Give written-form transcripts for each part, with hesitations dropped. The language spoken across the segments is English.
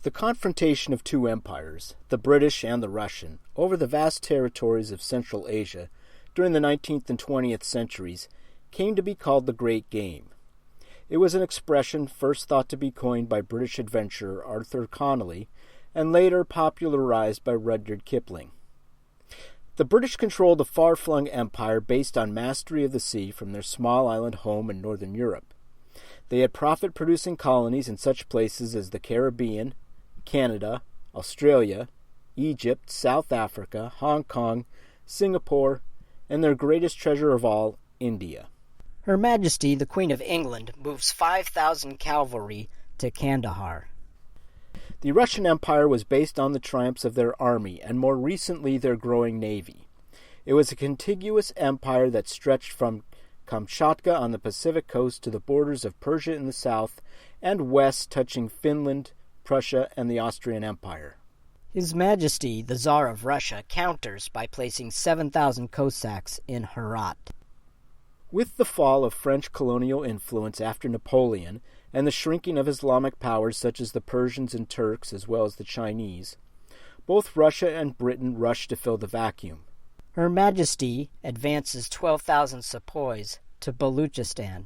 The confrontation of two empires, the British and the Russian, over the vast territories of Central Asia during the 19th and 20th centuries came to be called the Great Game. It was an expression first thought to be coined by British adventurer Arthur Connolly and later popularized by Rudyard Kipling. The British controlled a far-flung empire based on mastery of the sea from their small island home in northern Europe. They had profit-producing colonies in such places as the Caribbean, Canada, Australia, Egypt, South Africa, Hong Kong, Singapore, and their greatest treasure of all, India. Her Majesty, the Queen of England, moves 5,000 cavalry to Kandahar. The Russian Empire was based on the triumphs of their army and more recently their growing navy. It was a contiguous empire that stretched from Kamchatka on the Pacific coast to the borders of Persia in the south and west, touching Finland, Prussia, and the Austrian Empire. His Majesty, the Tsar of Russia, counters by placing 7,000 Cossacks in Herat. With the fall of French colonial influence after Napoleon and the shrinking of Islamic powers such as the Persians and Turks as well as the Chinese, both Russia and Britain rushed to fill the vacuum. Her Majesty advances 12,000 sepoys to Baluchistan.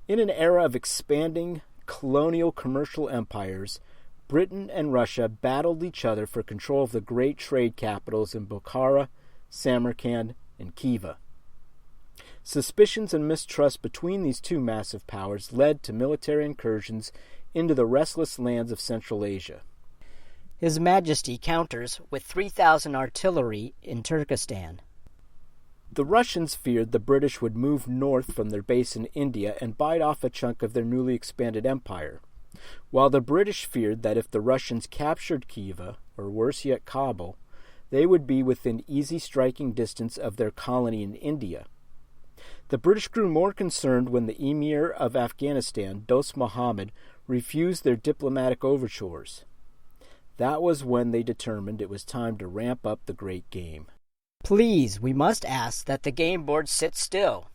In an era of expanding colonial commercial empires, Britain and Russia battled each other for control of the great trade capitals in Bukhara, Samarkand, and Khiva. Suspicions and mistrust between these two massive powers led to military incursions into the restless lands of Central Asia. His Majesty counters with 3,000 artillery in Turkestan. The Russians feared the British would move north from their base in India and bite off a chunk of their newly expanded empire, while the British feared that if the Russians captured Khiva, or worse yet Kabul, they would be within easy striking distance of their colony in India. The British grew more concerned when the Emir of Afghanistan, Dost Muhammad, refused their diplomatic overtures. That was when they determined it was time to ramp up the Great Game. Please, we must ask that the game board sit still.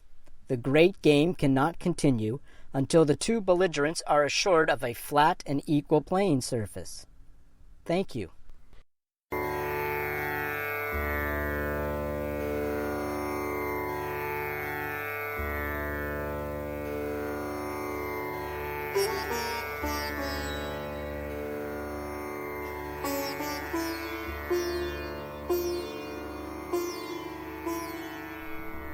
The Great Game cannot continue until the two belligerents are assured of a flat and equal playing surface. Thank you.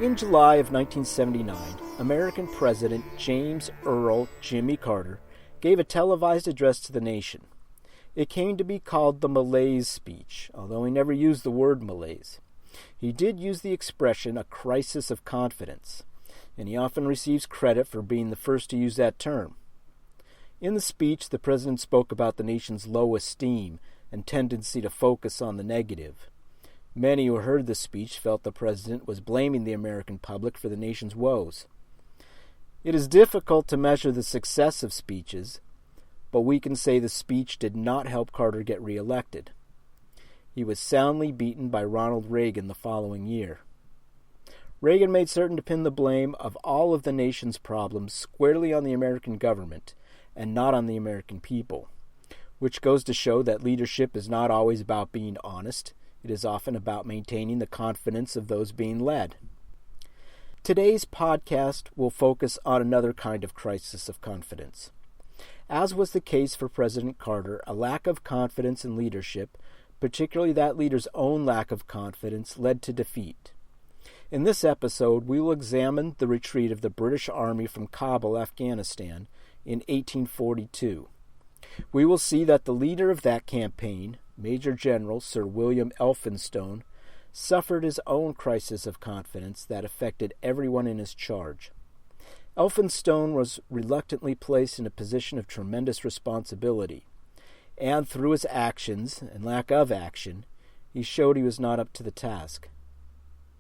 In July of 1979, American President James Earl Jimmy Carter gave a televised address to the nation. It came to be called the Malaise Speech, although he never used the word Malaise. He did use the expression a crisis of confidence, and he often receives credit for being the first to use that term. In the speech, the president spoke about the nation's low esteem and tendency to focus on the negative. Many who heard the speech felt the president was blaming the American public for the nation's woes. It is difficult to measure the success of speeches, but we can say the speech did not help Carter get reelected. He was soundly beaten by Ronald Reagan the following year. Reagan made certain to pin the blame of all of the nation's problems squarely on the American government and not on the American people, which goes to show that leadership is not always about being honest. It is often about maintaining the confidence of those being led. Today's podcast will focus on another kind of crisis of confidence. As was the case for President Carter, a lack of confidence in leadership, particularly that leader's own lack of confidence, led to defeat. In this episode, we will examine the retreat of the British Army from Kabul, Afghanistan, in 1842. We will see that the leader of that campaign, Major General Sir William Elphinstone, suffered his own crisis of confidence that affected everyone in his charge. Elphinstone was reluctantly placed in a position of tremendous responsibility, and through his actions and lack of action, he showed he was not up to the task.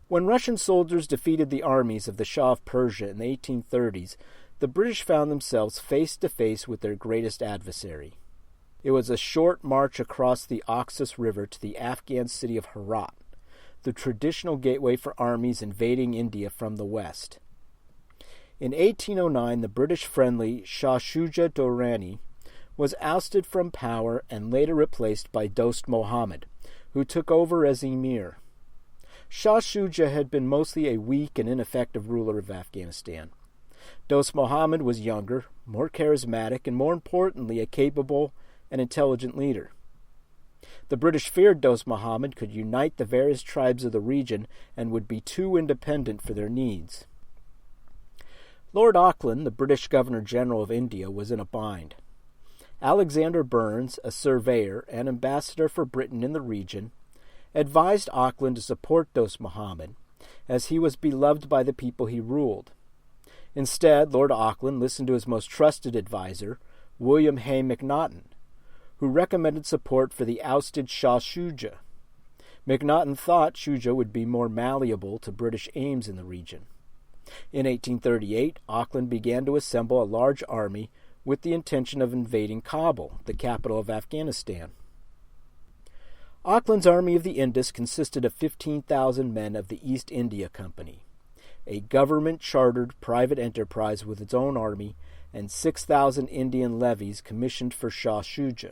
When Russian soldiers defeated the armies of the Shah of Persia in the 1830s, the British found themselves face to face with their greatest adversary. It was a short march across the Oxus River to the Afghan city of Herat, the traditional gateway for armies invading India from the west. In 1809, the British friendly Shah Shuja Durrani was ousted from power and later replaced by Dost Muhammad, who took over as emir. Shah Shuja had been mostly a weak and ineffective ruler of Afghanistan. Dost Muhammad was younger, more charismatic, and more importantly, a capable and intelligent leader. The British feared Dost Muhammad could unite the various tribes of the region and would be too independent for their needs. Lord Auckland, the British Governor-General of India, was in a bind. Alexander Burnes, a surveyor and ambassador for Britain in the region, advised Auckland to support Dost Muhammad, as he was beloved by the people he ruled. Instead, Lord Auckland listened to his most trusted adviser, William Hay Macnaghten, who recommended support for the ousted Shah Shuja. Macnaghten thought Shuja would be more malleable to British aims in the region. In 1838, Auckland began to assemble a large army with the intention of invading Kabul, the capital of Afghanistan. Auckland's Army of the Indus consisted of 15,000 men of the East India Company, a government-chartered private enterprise with its own army, and 6,000 Indian levies commissioned for Shah Shuja.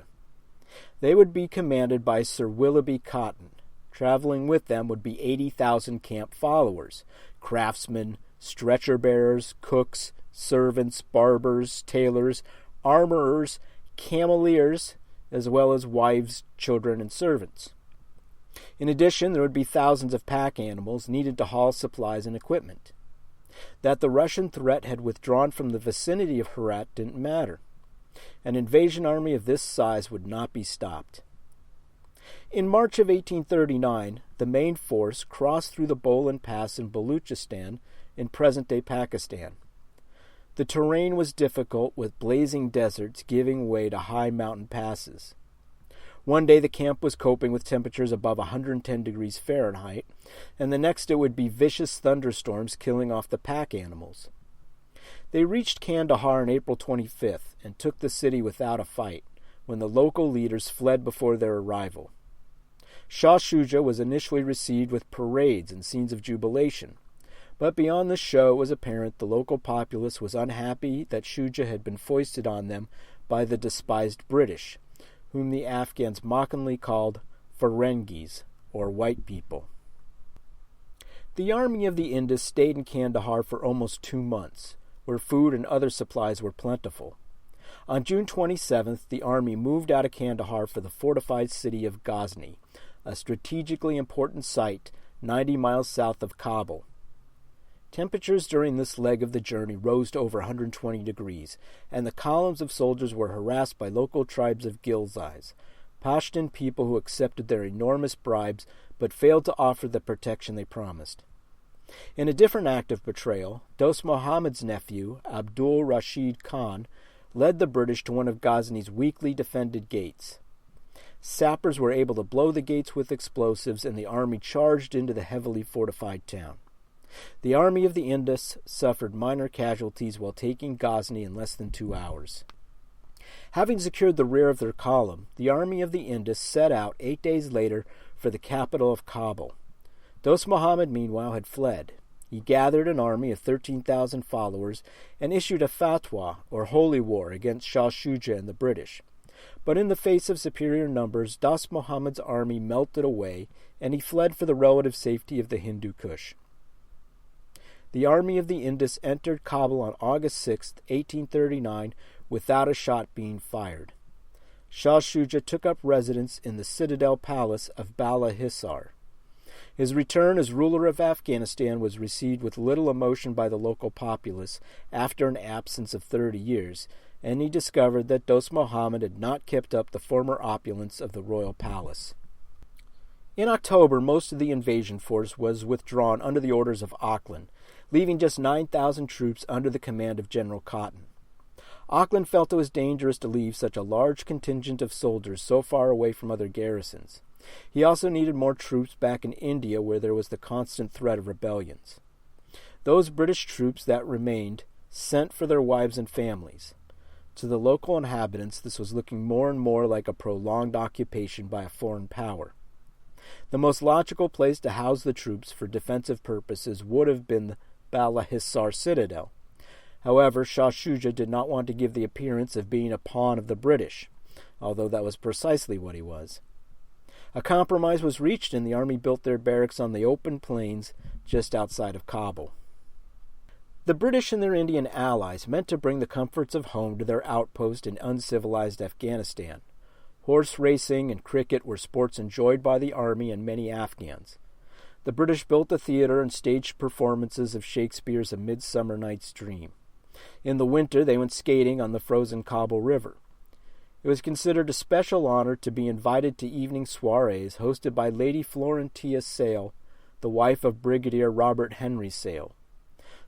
They would be commanded by Sir Willoughby Cotton. Traveling with them would be 80,000 camp followers, craftsmen, stretcher-bearers, cooks, servants, barbers, tailors, armorers, cameleers, as well as wives, children, and servants. In addition, there would be thousands of pack animals needed to haul supplies and equipment. That the Russian threat had withdrawn from the vicinity of Herat didn't matter. An invasion army of this size would not be stopped. In March of 1839, the main force crossed through the Bolan Pass in Baluchistan in present-day Pakistan. The terrain was difficult, with blazing deserts giving way to high mountain passes. One day the camp was coping with temperatures above 110 degrees Fahrenheit, and the next it would be vicious thunderstorms killing off the pack animals. They reached Kandahar on April 25th and took the city without a fight, when the local leaders fled before their arrival. Shah Shuja was initially received with parades and scenes of jubilation, but beyond the show it was apparent the local populace was unhappy that Shuja had been foisted on them by the despised British, whom the Afghans mockingly called Ferengis, or white people. The Army of the Indus stayed in Kandahar for almost 2 months, where food and other supplies were plentiful. On June 27th, the army moved out of Kandahar for the fortified city of Ghazni, a strategically important site 90 miles south of Kabul. Temperatures during this leg of the journey rose to over 120 degrees, and the columns of soldiers were harassed by local tribes of Ghilzais, Pashtun people who accepted their enormous bribes but failed to offer the protection they promised. In a different act of betrayal, Dost Muhammad's nephew, Abdul Rashid Khan, led the British to one of Ghazni's weakly defended gates. Sappers were able to blow the gates with explosives, and the army charged into the heavily fortified town. The Army of the Indus suffered minor casualties while taking Ghazni in less than 2 hours. Having secured the rear of their column, the Army of the Indus set out 8 days later for the capital of Kabul. Dost Muhammad, meanwhile, had fled. He gathered an army of 13,000 followers and issued a fatwa, or holy war, against Shah Shuja and the British. But in the face of superior numbers, Dost Muhammad's army melted away, and he fled for the relative safety of the Hindu Kush. The Army of the Indus entered Kabul on August 6, 1839, without a shot being fired. Shah Shuja took up residence in the citadel palace of Bala Hissar. His return as ruler of Afghanistan was received with little emotion by the local populace after an absence of 30 years, and he discovered that Dost Muhammad had not kept up the former opulence of the royal palace. In October, most of the invasion force was withdrawn under the orders of Auckland, leaving just 9,000 troops under the command of General Cotton. Auckland felt it was dangerous to leave such a large contingent of soldiers so far away from other garrisons. He also needed more troops back in India, where there was the constant threat of rebellions. Those British troops that remained sent for their wives and families. To the local inhabitants, this was looking more and more like a prolonged occupation by a foreign power. The most logical place to house the troops for defensive purposes would have been the Bala Hissar citadel. However, Shah Shuja did not want to give the appearance of being a pawn of the British, although that was precisely what he was. A compromise was reached, and the army built their barracks on the open plains just outside of Kabul. The British and their Indian allies meant to bring the comforts of home to their outpost in uncivilized Afghanistan. Horse racing and cricket were sports enjoyed by the army and many Afghans. The British built a theater and staged performances of Shakespeare's A Midsummer Night's Dream. In the winter, they went skating on the frozen Kabul River. It was considered a special honor to be invited to evening soirees hosted by Lady Florentia Sale, the wife of Brigadier Robert Henry Sale.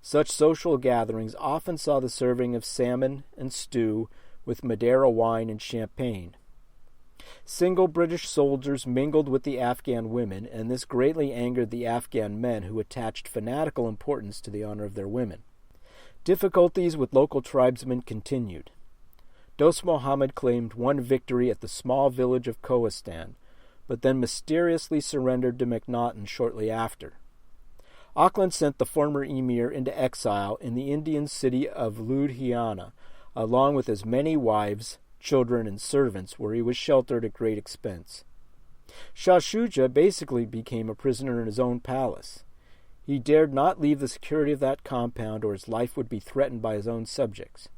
Such social gatherings often saw the serving of salmon and stew with Madeira wine and champagne. Single British soldiers mingled with the Afghan women, and this greatly angered the Afghan men, who attached fanatical importance to the honor of their women. Difficulties with local tribesmen continued. Dost Muhammad claimed one victory at the small village of Kohistan, but then mysteriously surrendered to MacNaughton shortly after. Auckland sent the former emir into exile in the Indian city of Ludhiana, along with his many wives, children, and servants, where he was sheltered at great expense. Shah Shuja basically became a prisoner in his own palace. He dared not leave the security of that compound, or his life would be threatened by his own subjects.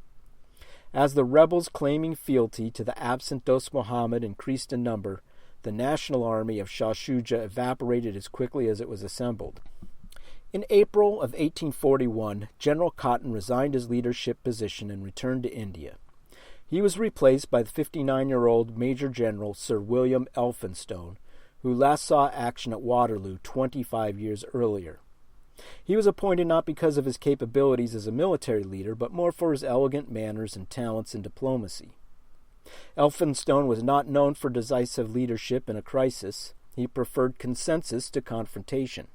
As the rebels claiming fealty to the absent Dost Muhammad increased in number, the national army of Shah Shuja evaporated as quickly as it was assembled. In April of 1841, General Cotton resigned his leadership position and returned to India. He was replaced by the 59-year-old Major General Sir William Elphinstone, who last saw action at Waterloo 25 years earlier. He was appointed not because of his capabilities as a military leader, but more for his elegant manners and talents in diplomacy. Elphinstone was not known for decisive leadership in a crisis. He preferred consensus to confrontation.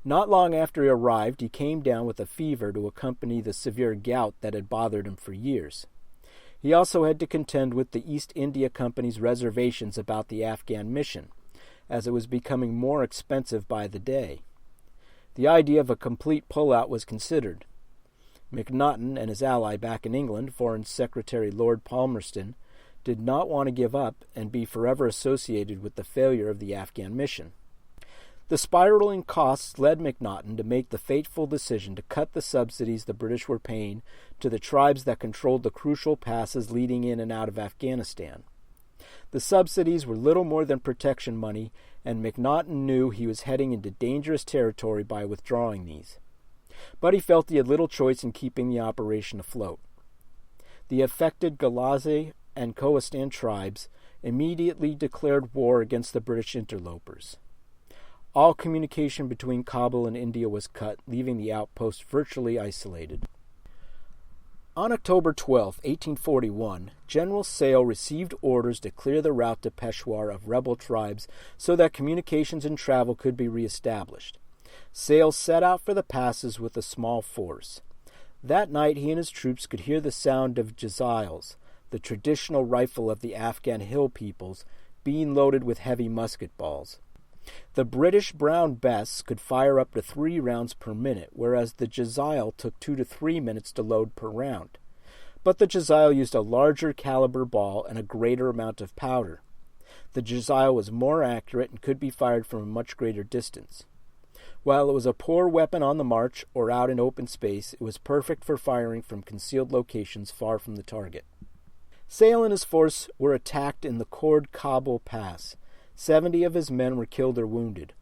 Not long after he arrived, he came down with a fever to accompany the severe gout that had bothered him for years. He also had to contend with the East India Company's reservations about the Afghan mission, as it was becoming more expensive by the day. The idea of a complete pullout was considered. MacNaughton and his ally back in England, Foreign Secretary Lord Palmerston, did not want to give up and be forever associated with the failure of the Afghan mission. The spiraling costs led MacNaughton to make the fateful decision to cut the subsidies the British were paying to the tribes that controlled the crucial passes leading in and out of Afghanistan. The subsidies were little more than protection money, and MacNaughton knew he was heading into dangerous territory by withdrawing these. But he felt he had little choice in keeping the operation afloat. The affected Ghalazzi and Kohistan tribes immediately declared war against the British interlopers. All communication between Kabul and India was cut, leaving the outpost virtually isolated. On October 12, 1841, General Sale received orders to clear the route to Peshawar of rebel tribes so that communications and travel could be reestablished. Sale set out for the passes with a small force. That night he and his troops could hear the sound of jazils, the traditional rifle of the Afghan hill peoples, being loaded with heavy musket balls. The British Brown Bests could fire up to 3 rounds per minute, whereas the jazil took 2 to 3 minutes to load per round. But the jazil used a larger caliber ball and a greater amount of powder. The jazil was more accurate and could be fired from a much greater distance. While it was a poor weapon on the march or out in open space, it was perfect for firing from concealed locations far from the target. Sale and his force were attacked in the Khord Kabul Pass. 70 of his men were killed or wounded.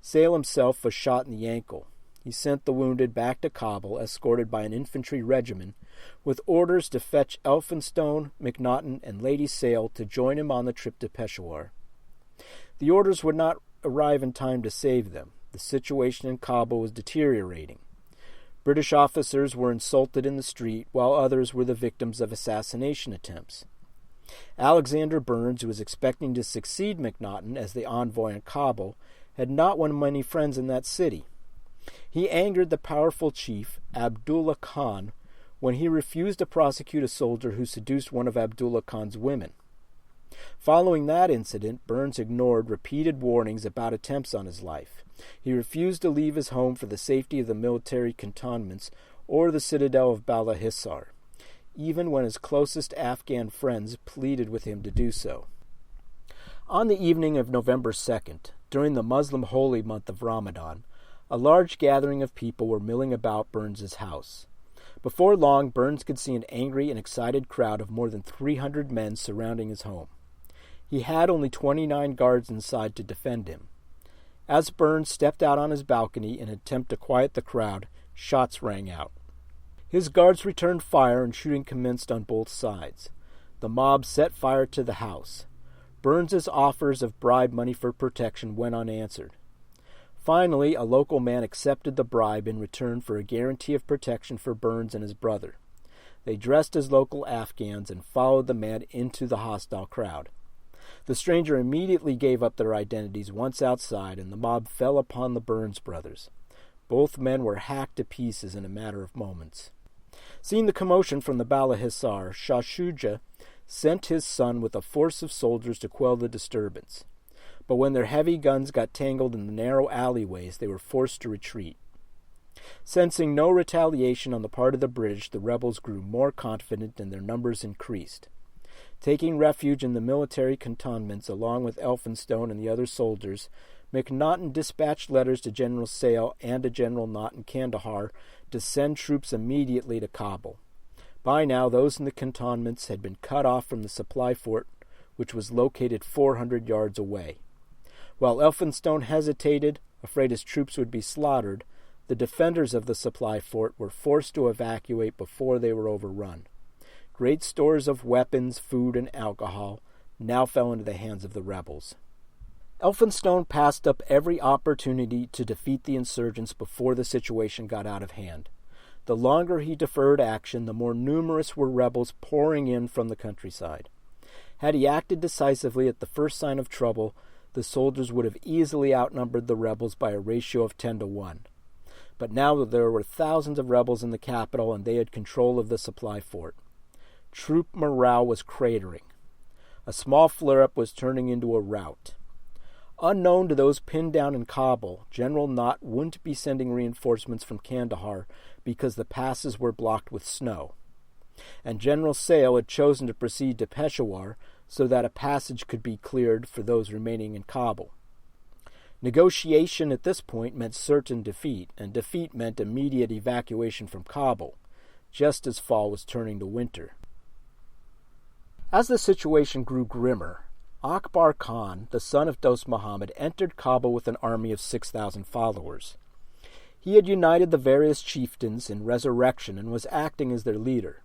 Sale himself was shot in the ankle. He sent the wounded back to Kabul, escorted by an infantry regiment, with orders to fetch Elphinstone, MacNaughton, and Lady Sale to join him on the trip to Peshawar. The orders would not arrive in time to save them. The situation in Kabul was deteriorating. British officers were insulted in the street, while others were the victims of assassination attempts. Alexander Burnes, who was expecting to succeed MacNaughton as the envoy in Kabul, had not won many friends in that city. He angered the powerful chief, Abdullah Khan, when he refused to prosecute a soldier who seduced one of Abdullah Khan's women. Following that incident, Burnes ignored repeated warnings about attempts on his life. He refused to leave his home for the safety of the military cantonments or the citadel of Bala Hissar, even when his closest Afghan friends pleaded with him to do so. On the evening of November 2nd, during the Muslim holy month of Ramadan, a large gathering of people were milling about Burns's house. Before long, Burns could see an angry and excited crowd of more than 300 men surrounding his home. He had only 29 guards inside to defend him. As Burns stepped out on his balcony in an attempt to quiet the crowd, shots rang out. His guards returned fire and shooting commenced on both sides. The mob set fire to the house. Burns's offers of bribe money for protection went unanswered. Finally, a local man accepted the bribe in return for a guarantee of protection for Burns and his brother. They dressed as local Afghans and followed the man into the hostile crowd. The stranger immediately gave up their identities once outside, and the mob fell upon the Burns brothers. Both men were hacked to pieces in a matter of moments. Seeing the commotion from the Bala Hissar, Shah Shuja sent his son with a force of soldiers to quell the disturbance. But when their heavy guns got tangled in the narrow alleyways, they were forced to retreat. Sensing no retaliation on the part of the British, the rebels grew more confident and their numbers increased. Taking refuge in the military cantonments along with Elphinstone and the other soldiers, MacNaughton dispatched letters to General Sale and to General Knott in Kandahar to send troops immediately to Kabul. By now, those in the cantonments had been cut off from the supply fort, which was located 400 yards away. While Elphinstone hesitated, afraid his troops would be slaughtered, the defenders of the supply fort were forced to evacuate before they were overrun. Great stores of weapons, food, and alcohol now fell into the hands of the rebels. Elphinstone passed up every opportunity to defeat the insurgents before the situation got out of hand. The longer he deferred action, the more numerous were rebels pouring in from the countryside. Had he acted decisively at the first sign of trouble, the soldiers would have easily outnumbered the rebels by a ratio of 10 to 1. But now there were thousands of rebels in the capital, and they had control of the supply fort. Troop morale was cratering. A small flare-up was turning into a rout. Unknown to those pinned down in Kabul, General Knott wouldn't be sending reinforcements from Kandahar because the passes were blocked with snow. And General Sale had chosen to proceed to Peshawar so that a passage could be cleared for those remaining in Kabul. Negotiation at this point meant certain defeat, and defeat meant immediate evacuation from Kabul, just as fall was turning to winter. As the situation grew grimmer, Akbar Khan, the son of Dost Muhammad, entered Kabul with an army of 6,000 followers. He had united the various chieftains in resurrection and was acting as their leader.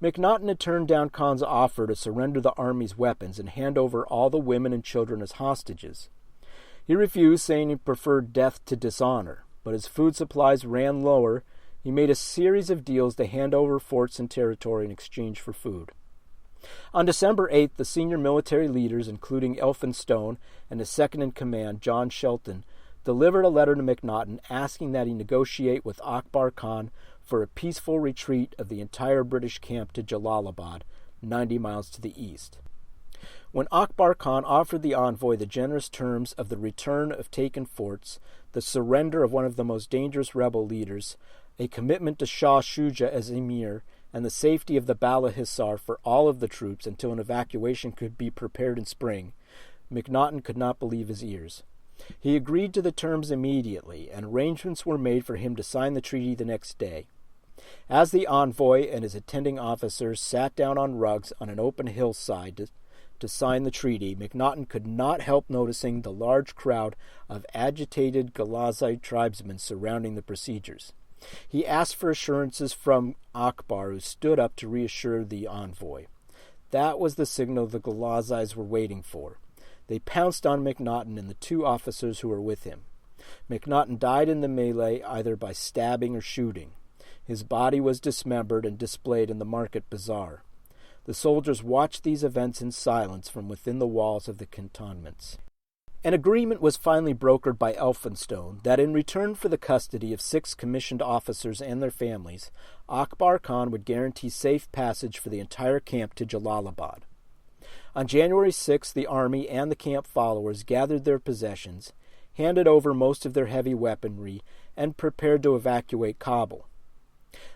MacNaughton had turned down Khan's offer to surrender the army's weapons and hand over all the women and children as hostages. He refused, saying he preferred death to dishonor, but as food supplies ran lower, he made a series of deals to hand over forts and territory in exchange for food. On December 8th, the senior military leaders, including Elphinstone and his second-in-command, John Shelton, delivered a letter to MacNaughton asking that he negotiate with Akbar Khan for a peaceful retreat of the entire British camp to Jalalabad, 90 miles to the east. When Akbar Khan offered the envoy the generous terms of the return of taken forts, the surrender of one of the most dangerous rebel leaders, a commitment to Shah Shuja as emir, and the safety of the Bala Hissar for all of the troops until an evacuation could be prepared in spring, MacNaughton could not believe his ears. He agreed to the terms immediately, and arrangements were made for him to sign the treaty the next day. As the envoy and his attending officers sat down on rugs on an open hillside to sign the treaty, MacNaughton could not help noticing the large crowd of agitated Ghalazite tribesmen surrounding the procedures. He asked for assurances from Akbar, who stood up to reassure the envoy. That was the signal the Ghalazis were waiting for. They pounced on MacNaughton and the two officers who were with him. MacNaughton died in the melee either by stabbing or shooting. His body was dismembered and displayed in the market bazaar. The soldiers watched these events in silence from within the walls of the cantonments. An agreement was finally brokered by Elphinstone that in return for the custody of 6 commissioned officers and their families, Akbar Khan would guarantee safe passage for the entire camp to Jalalabad. On January 6, the army and the camp followers gathered their possessions, handed over most of their heavy weaponry, and prepared to evacuate Kabul.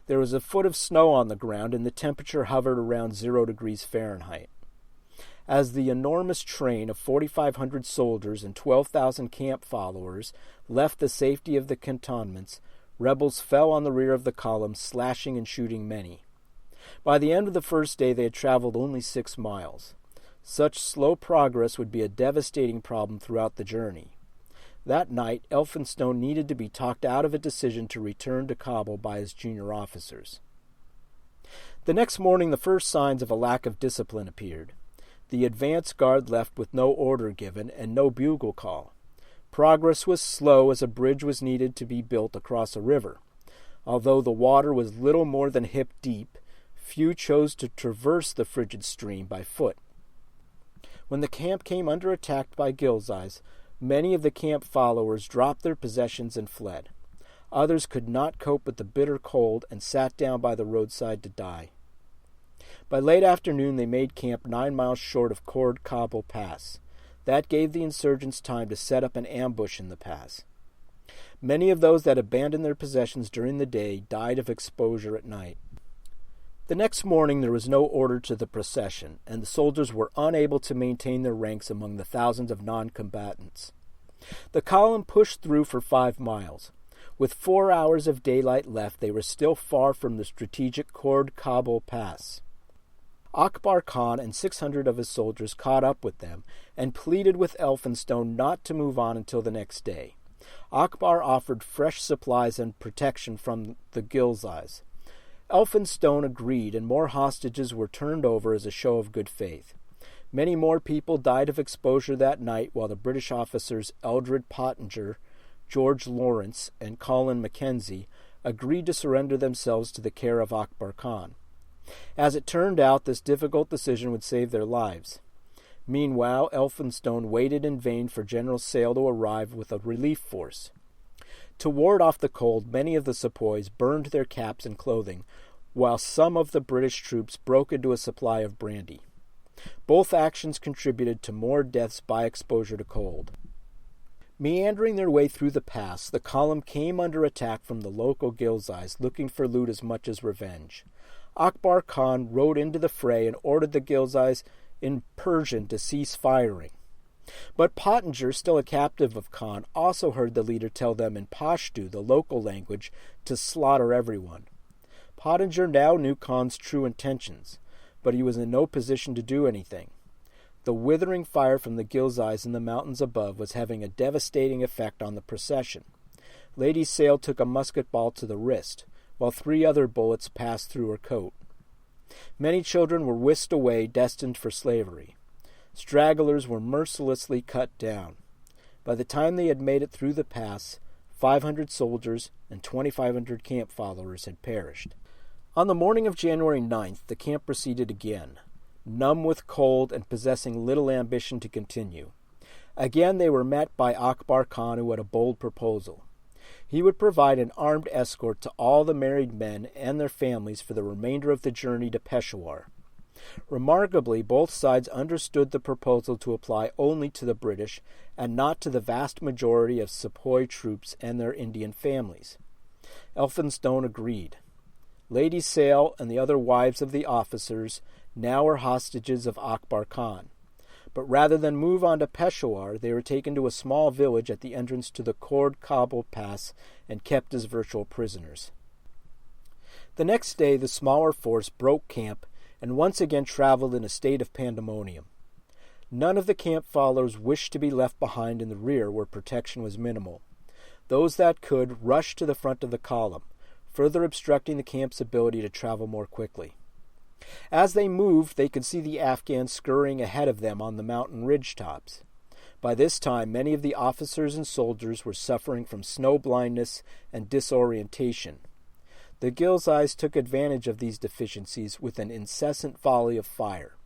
There was a foot of snow on the ground, and the temperature hovered around 0 degrees Fahrenheit. As the enormous train of 4,500 soldiers and 12,000 camp followers left the safety of the cantonments, rebels fell on the rear of the column, slashing and shooting many. By the end of the first day, they had traveled only 6 miles. Such slow progress would be a devastating problem throughout the journey. That night, Elphinstone needed to be talked out of a decision to return to Kabul by his junior officers. The next morning, the first signs of a lack of discipline appeared. The advance guard left with no order given and no bugle call. Progress was slow as a bridge was needed to be built across a river. Although the water was little more than hip deep, few chose to traverse the frigid stream by foot. When the camp came under attack by Ghilzais, many of the camp followers dropped their possessions and fled. Others could not cope with the bitter cold and sat down by the roadside to die. By late afternoon, they made camp 9 miles short of Khord Kabul Pass. That gave the insurgents time to set up an ambush in the pass. Many of those that abandoned their possessions during the day died of exposure at night. The next morning there was no order to the procession, and the soldiers were unable to maintain their ranks among the thousands of non-combatants. The column pushed through for 5 miles. With 4 hours of daylight left, they were still far from the strategic Khord Kabul Pass. Akbar Khan and 600 of his soldiers caught up with them and pleaded with Elphinstone not to move on until the next day. Akbar offered fresh supplies and protection from the Ghilzais. Elphinstone agreed, and more hostages were turned over as a show of good faith. Many more people died of exposure that night, while the British officers Eldred Pottinger, George Lawrence, and Colin Mackenzie agreed to surrender themselves to the care of Akbar Khan. As it turned out, this difficult decision would save their lives. Meanwhile, Elphinstone waited in vain for General Sale to arrive with a relief force. To ward off the cold, many of the sepoys burned their caps and clothing, while some of the British troops broke into a supply of brandy. Both actions contributed to more deaths by exposure to cold. Meandering their way through the pass, the column came under attack from the local Ghilzais, looking for loot as much as revenge. Akbar Khan rode into the fray and ordered the Ghilzais in Persian to cease firing. But Pottinger, still a captive of Khan, also heard the leader tell them in Pashto, the local language, to slaughter everyone. Pottinger now knew Khan's true intentions, but he was in no position to do anything. The withering fire from the Ghilzais in the mountains above was having a devastating effect on the procession. Lady Sale took a musket ball to the wrist, while 3 other bullets passed through her coat. Many children were whisked away, destined for slavery. Stragglers were mercilessly cut down. By the time they had made it through the pass, 500 soldiers and 2,500 camp followers had perished. On the morning of January 9th, the camp proceeded again, numb with cold and possessing little ambition to continue. Again they were met by Akbar Khan, who had a bold proposal. He would provide an armed escort to all the married men and their families for the remainder of the journey to Peshawar. Remarkably, both sides understood the proposal to apply only to the British and not to the vast majority of sepoy troops and their Indian families. Elphinstone agreed. Lady Sale and the other wives of the officers now were hostages of Akbar Khan. But rather than move on to Peshawar, they were taken to a small village at the entrance to the Khord Kabul Pass and kept as virtual prisoners. The next day, the smaller force broke camp and once again traveled in a state of pandemonium. None of the camp followers wished to be left behind in the rear where protection was minimal. Those that could rushed to the front of the column, further obstructing the camp's ability to travel more quickly. As they moved, they could see the Afghans scurrying ahead of them on the mountain ridge tops. By this time, many of the officers and soldiers were suffering from snow blindness and disorientation. The Ghilzais took advantage of these deficiencies with an incessant volley of fire.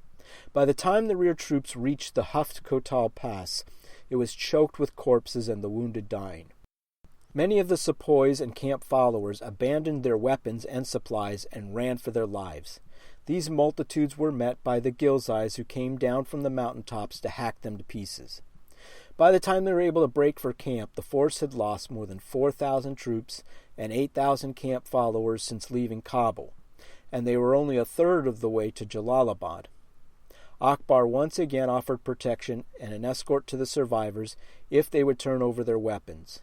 By the time the rear troops reached the Huft Kotal Pass, it was choked with corpses and the wounded dying. Many of the sepoys and camp followers abandoned their weapons and supplies and ran for their lives. These multitudes were met by the Ghilzais, who came down from the mountaintops to hack them to pieces. By the time they were able to break for camp, the force had lost more than 4,000 troops and 8,000 camp followers since leaving Kabul, and they were only a third of the way to Jalalabad. Akbar once again offered protection and an escort to the survivors if they would turn over their weapons.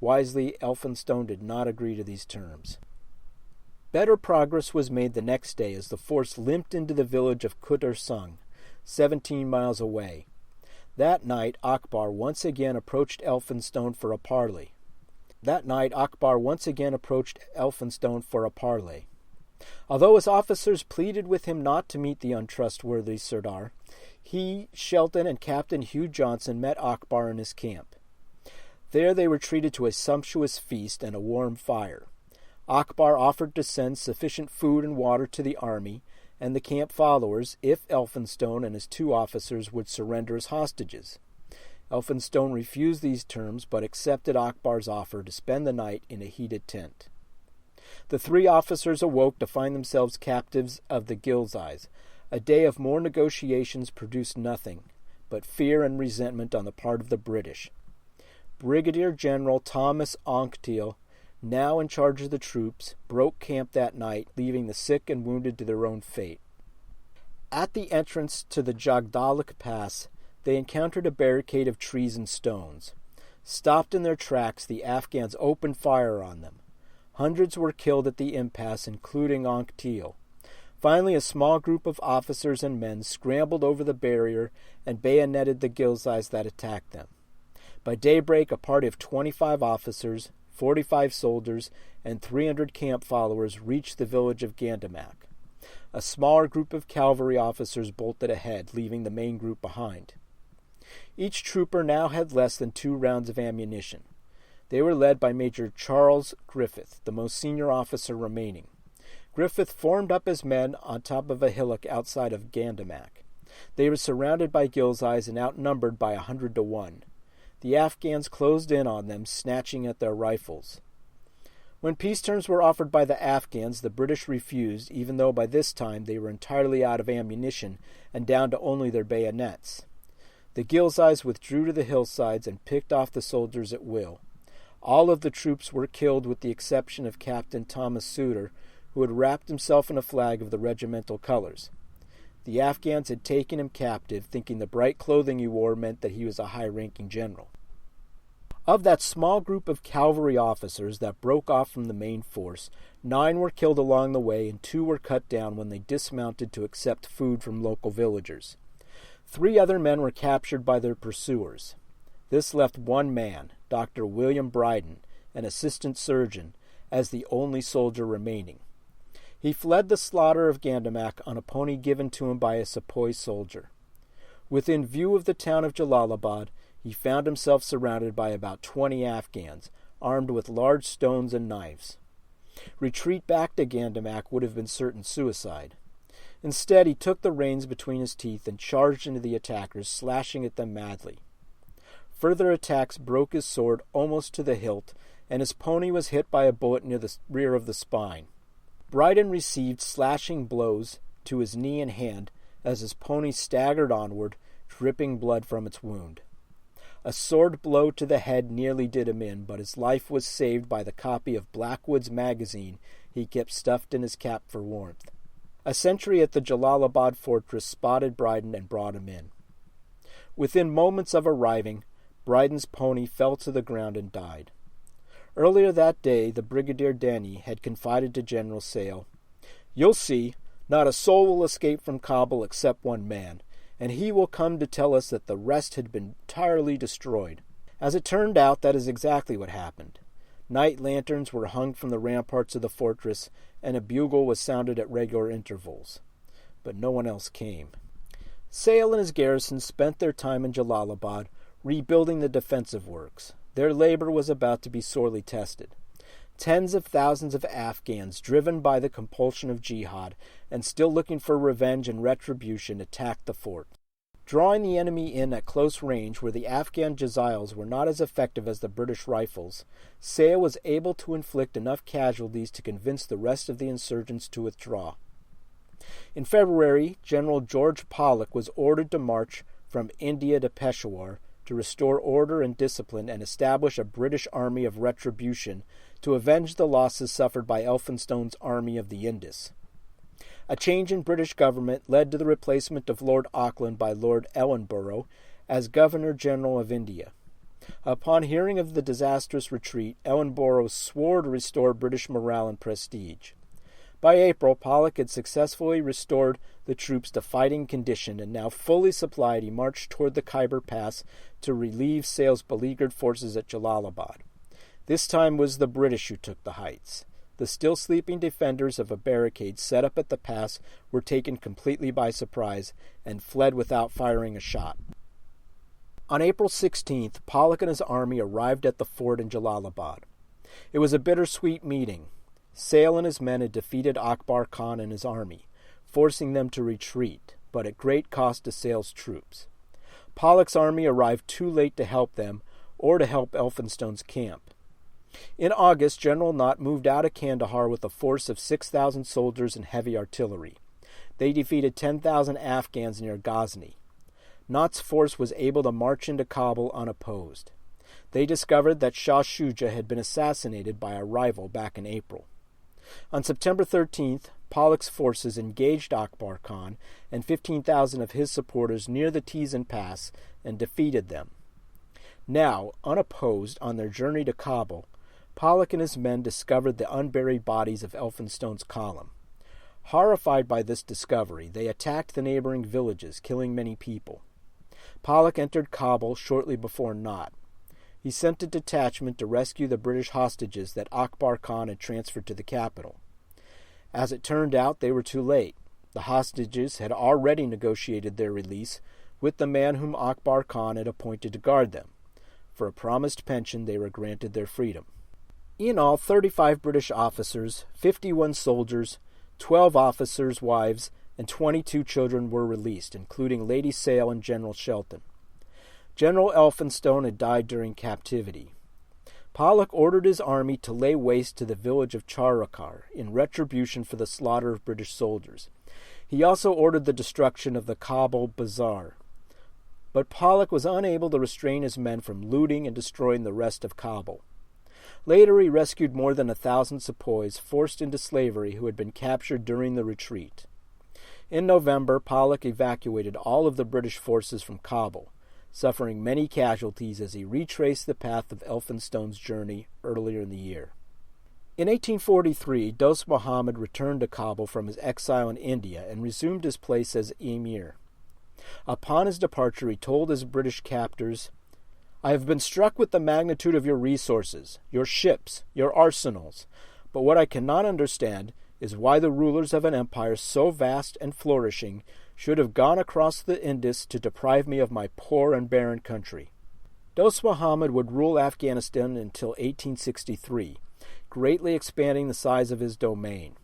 Wisely, Elphinstone did not agree to these terms. Better progress was made the next day as the force limped into the village of Kutar Sung, 17 miles away. That night, Akbar once again approached Elphinstone for a parley. Although his officers pleaded with him not to meet the untrustworthy Sirdar, he, Shelton, and Captain Hugh Johnson met Akbar in his camp. There they were treated to a sumptuous feast and a warm fire. Akbar offered to send sufficient food and water to the army and the camp followers if Elphinstone and his 2 officers would surrender as hostages. Elphinstone refused these terms but accepted Akbar's offer to spend the night in a heated tent. The 3 officers awoke to find themselves captives of the Ghilzais. A day of more negotiations produced nothing but fear and resentment on the part of the British. Brigadier General Thomas Onkteal, now in charge of the troops, broke camp that night, leaving the sick and wounded to their own fate. At the entrance to the Jagdalik Pass, they encountered a barricade of trees and stones. Stopped in their tracks, the Afghans opened fire on them. Hundreds were killed at the impasse, including Onkteal. Finally, a small group of officers and men scrambled over the barrier and bayoneted the Ghilzais that attacked them. By daybreak, a party of 25 officers, 45 soldiers, and 300 camp followers reached the village of Gandamak. A smaller group of cavalry officers bolted ahead, leaving the main group behind. Each trooper now had less than 2 rounds of ammunition. They were led by Major Charles Griffith, the most senior officer remaining. Griffith formed up his men on top of a hillock outside of Gandamak. They were surrounded by Ghilzais and outnumbered by 100 to 1. The Afghans closed in on them, snatching at their rifles. When peace terms were offered by the Afghans, the British refused, even though by this time they were entirely out of ammunition and down to only their bayonets. The Ghilzais withdrew to the hillsides and picked off the soldiers at will. All of the troops were killed with the exception of Captain Thomas Suter, who had wrapped himself in a flag of the regimental colors. The Afghans had taken him captive, thinking the bright clothing he wore meant that he was a high-ranking general. Of that small group of cavalry officers that broke off from the main force, 9 were killed along the way and 2 were cut down when they dismounted to accept food from local villagers. 3 other men were captured by their pursuers. This left 1 man, Dr. William Bryden, an assistant surgeon, as the only soldier remaining. He fled the slaughter of Gandamak on a pony given to him by a sepoy soldier. Within view of the town of Jalalabad, he found himself surrounded by about 20 Afghans, armed with large stones and knives. Retreat back to Gandamak would have been certain suicide. Instead, he took the reins between his teeth and charged into the attackers, slashing at them madly. Further attacks broke his sword almost to the hilt, and his pony was hit by a bullet near the rear of the spine. Bryden received slashing blows to his knee and hand as his pony staggered onward, dripping blood from its wound. A sword blow to the head nearly did him in, but his life was saved by the copy of Blackwood's magazine he kept stuffed in his cap for warmth. A sentry at the Jalalabad fortress spotted Bryden and brought him in. Within moments of arriving, Bryden's pony fell to the ground and died. Earlier that day, the Brigadier Denny had confided to General Sale, "You'll see, not a soul will escape from Kabul except 1 man, and he will come to tell us that the rest had been entirely destroyed." As it turned out, that is exactly what happened. Night lanterns were hung from the ramparts of the fortress, and a bugle was sounded at regular intervals. But no one else came. Sale and his garrison spent their time in Jalalabad, rebuilding the defensive works. Their labor was about to be sorely tested. Tens of thousands of Afghans, driven by the compulsion of jihad and still looking for revenge and retribution, attacked the fort. Drawing the enemy in at close range where the Afghan Jaziels were not as effective as the British rifles, Sale was able to inflict enough casualties to convince the rest of the insurgents to withdraw. In February, General George Pollock was ordered to march from India to Peshawar, to restore order and discipline and establish a British army of retribution to avenge the losses suffered by Elphinstone's Army of the Indus. A change in British government led to the replacement of Lord Auckland by Lord Ellenborough as Governor-General of India. Upon hearing of the disastrous retreat, Ellenborough swore to restore British morale and prestige. By April, Pollock had successfully restored the troops to fighting condition, and now fully supplied, he marched toward the Khyber Pass to relieve Sale's beleaguered forces at Jalalabad. This time was the British who took the heights. The still sleeping defenders of a barricade set up at the pass were taken completely by surprise and fled without firing a shot. On April 16th, Pollock and his army arrived at the fort in Jalalabad. It was a bittersweet meeting. Sale and his men had defeated Akbar Khan and his army, forcing them to retreat, but at great cost to Sale's troops. Pollock's army arrived too late to help them or to help Elphinstone's camp. In August, General Knott moved out of Kandahar with a force of 6,000 soldiers and heavy artillery. They defeated 10,000 Afghans near Ghazni. Knott's force was able to march into Kabul unopposed. They discovered that Shah Shuja had been assassinated by a rival back in April. On September 13th, Pollock's forces engaged Akbar Khan and 15,000 of his supporters near the Teesan Pass and defeated them. Now, unopposed on their journey to Kabul, Pollock and his men discovered the unburied bodies of Elphinstone's column. Horrified by this discovery, they attacked the neighboring villages, killing many people. Pollock entered Kabul shortly before Knott. He sent a detachment to rescue the British hostages that Akbar Khan had transferred to the capital. As it turned out, they were too late. The hostages had already negotiated their release with the man whom Akbar Khan had appointed to guard them. For a promised pension, they were granted their freedom. In all, 35 British officers, 51 soldiers, 12 officers' wives, and 22 children were released, including Lady Sale and General Shelton. General Elphinstone had died during captivity. Pollock ordered his army to lay waste to the village of Charakar in retribution for the slaughter of British soldiers. He also ordered the destruction of the Kabul bazaar. But Pollock was unable to restrain his men from looting and destroying the rest of Kabul. Later he rescued more than 1,000 sepoys forced into slavery who had been captured during the retreat. In November, Pollock evacuated all of the British forces from Kabul, suffering many casualties as he retraced the path of Elphinstone's journey earlier in the year. In 1843, Dost Muhammad returned to Kabul from his exile in India and resumed his place as emir. Upon his departure, he told his British captors, "I have been struck with the magnitude of your resources, your ships, your arsenals, but what I cannot understand is why the rulers of an empire so vast and flourishing should have gone across the Indus to deprive me of my poor and barren country." Dost Muhammad would rule Afghanistan until 1863, greatly expanding the size of his domain.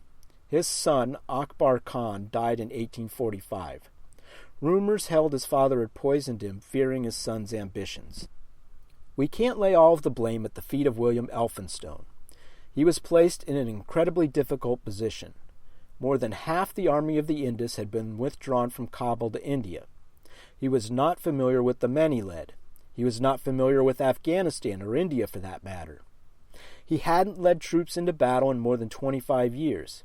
His son, Akbar Khan, died in 1845. Rumors held his father had poisoned him, fearing his son's ambitions. We can't lay all of the blame at the feet of William Elphinstone. He was placed in an incredibly difficult position. More than half the army of the Indus had been withdrawn from Kabul to India. He was not familiar with the men he led. He was not familiar with Afghanistan or India for that matter. He hadn't led troops into battle in more than 25 years.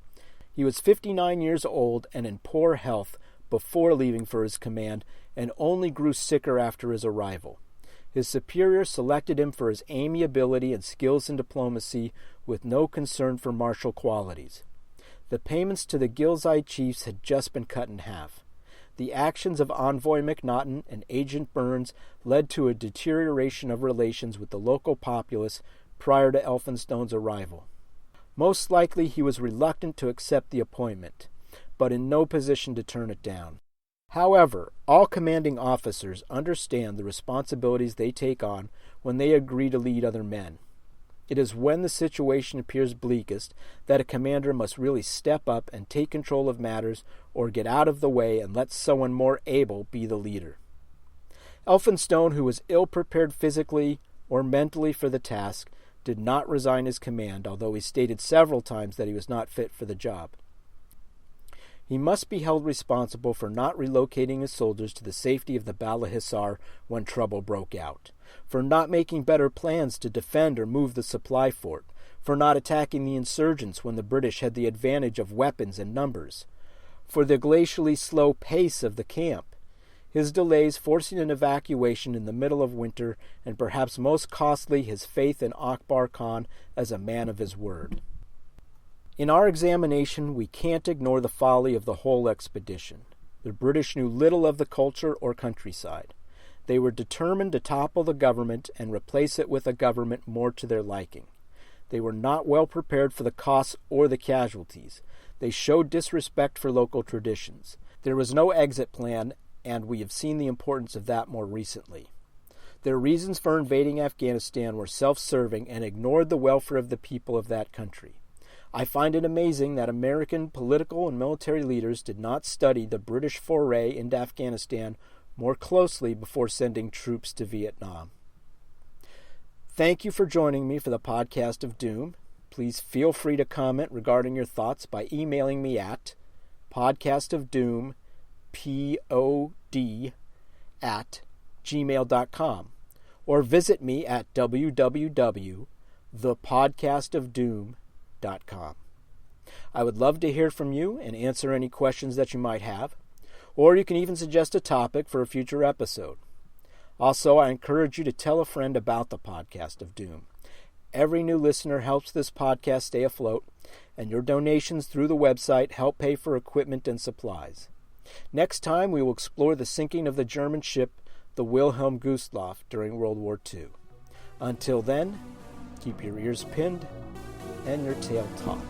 He was 59 years old and in poor health before leaving for his command, and only grew sicker after his arrival. His superiors selected him for his amiability and skills in diplomacy with no concern for martial qualities. The payments to the Ghilzai chiefs had just been cut in half. The actions of Envoy MacNaughton and Agent Burns led to a deterioration of relations with the local populace prior to Elphinstone's arrival. Most likely he was reluctant to accept the appointment, but in no position to turn it down. However, all commanding officers understand the responsibilities they take on when they agree to lead other men. It is when the situation appears bleakest that a commander must really step up and take control of matters or get out of the way and let someone more able be the leader. Elphinstone, who was ill-prepared physically or mentally for the task, did not resign his command, although he stated several times that he was not fit for the job. He must be held responsible for not relocating his soldiers to the safety of the Bala Hissar when trouble broke out, for not making better plans to defend or move the supply fort, for not attacking the insurgents when the British had the advantage of weapons and numbers, for the glacially slow pace of the camp, his delays forcing an evacuation in the middle of winter, and perhaps most costly, his faith in Akbar Khan as a man of his word. In our examination, we can't ignore the folly of the whole expedition. The British knew little of the culture or countryside. They were determined to topple the government and replace it with a government more to their liking. They were not well prepared for the costs or the casualties. They showed disrespect for local traditions. There was no exit plan, and we have seen the importance of that more recently. Their reasons for invading Afghanistan were self-serving and ignored the welfare of the people of that country. I find it amazing that American political and military leaders did not study the British foray into Afghanistan more closely before sending troops to Vietnam. Thank you for joining me for the Podcast of Doom. Please feel free to comment regarding your thoughts by emailing me at podcastofdoom@gmail.com or visit me at www.thepodcastofdoom.com. I would love to hear from you and answer any questions that you might have, or you can even suggest a topic for a future episode. Also, I encourage you to tell a friend about the Podcast of Doom. Every new listener helps this podcast stay afloat, and your donations through the website help pay for equipment and supplies. Next time, we will explore the sinking of the German ship, the Wilhelm Gustloff, during World War II. Until then, keep your ears pinned and your tail taut.